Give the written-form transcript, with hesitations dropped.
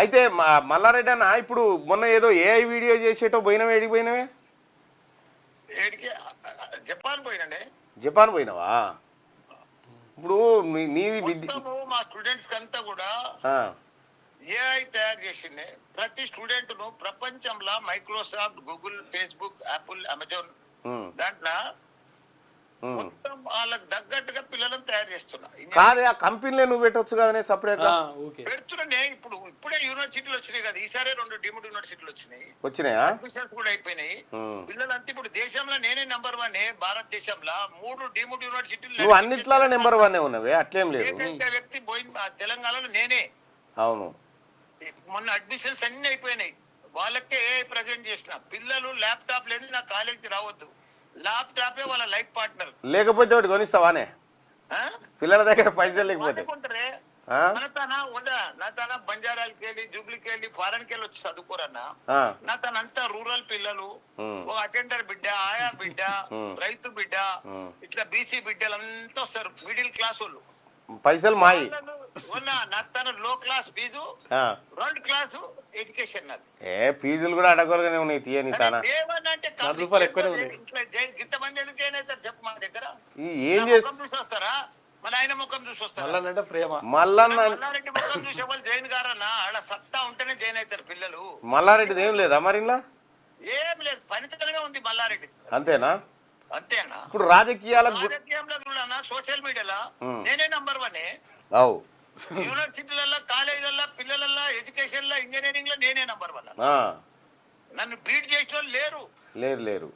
అయితే మల్లారెడ్డి అన్న ఇప్పుడు మొన్న ఏదో ఏఐ వీడియో చేసేటో పోయినవే, ఏడికి పోయినవే? ఏడికి జపాన్ పోయినండి. జపాన్ పోయినావా? ఇప్పుడు నీది మొత్తము మా స్టూడెంట్స్ అంతా కూడా ఆ, ఏఐ తయారు చేసింది. ప్రతి స్టూడెంట్ ను ప్రపంచంలో Microsoft, Google, Facebook, Apple, Amazon um, దాంట్లో ఉమ్. మొత్తం వాళ్ళకి తగ్గట్టుగా పిల్లలను తయారు చేస్తున్నా. కాదే ఆ కంపెనీలే నువ్వు పెట్టొచ్చు కదనే సపరేట్గా? పెడుతున్నానే. ఇప్పుడే యూనివర్సిటీలు వచ్చినాయి కదా, ఈసారి 2 డీమ్డ్ యూనివర్సిటీలు వచ్చినాయి. వచ్చినాయా? అడ్మిషన్స్ కూడా అయిపోయినాయి. ఉమ్. పిల్లలంతా ఇప్పుడు దేశంలో నేనే నంబర్ 1. భారతదేశంలో 3 డీమ్డ్ యూనివర్సిటీలు. నువ్వు అన్నిట్లో నెంబర్ 1 ఉన్నవే, అట్లేం లేదు. ఏకైక వ్యక్తి పోయింది తెలంగాణలో నేనే. అవును. మొన్న అడ్మిషన్స్ అన్ని అయిపోయినాయి. వాళ్ళకే ఏఐ ప్రజెంట్ చేసిన. పిల్లలు ల్యాప్టాప్ లేదు నా కాలేజీకి రావద్దు, ల్యాప్టాపే వాళ్ళ లైఫ్ పార్ట్నర్. లేకపోతే ఒకటి కొనిస్తావానే? పిల్లల దగ్గర పైసలు లేకపోతే మన తన ఉందా? నా తన బంజారాలకి వెళ్ళి, జూబ్లీకి వెళ్ళి, ఫారెన్ కి వెళ్ళి వచ్చి చదువుకోరన్నా. నా తనంతా రూరల్ పిల్లలు, ఓ అటెండర్ బిడ్డ, ఆయా బిడ్డ, రైతు బిడ్డ, ఇట్లా బీసీ బిడ్డలంతా వస్తారు. మిడిల్ క్లాస్ వాళ్ళు. పైసలు మాయి. నా తన లో క్లాస్ ఫీజు, 2 క్లాస్ ఎడ్యుకేషన్. నాది ఫీజులు కూడా అడగలుగానే ఉన్నాయి తీయని తానా. ఇంతమంది ఎందుకు జాయిన్ అవుతారు చెప్పు మా దగ్గర? ఏం చేస్తా చూసి వస్తారా? మన ఆయన ముఖం చూసి వస్తారా? మల్లారెడ్డి ముఖం చూసే వాళ్ళు జైన్ గారన్నా. ఆడ సత్తా ఉంటేనే జాయిన్ అవుతారు పిల్లలు. మల్లారెడ్డిది ఏం లేదా మరి ఇలా? ఏం లేదు, పనితనంగా ఉంది మల్లారెడ్డి. అంతేనా? అంతేనా? ఇప్పుడు రాజకీయంలో కూడా సోషల్ మీడియాలో నేనే నంబర్ 1. అవు యూనివర్సిటీలలో, కాలేజీలలో, పిల్లలలో, ఎడ్యుకేషన్ లో, ఇంజనీరింగ్ లో నేనే నంబర్ 1. నన్ను బీట్ చేసిన వాళ్ళు లేరు. లేరు.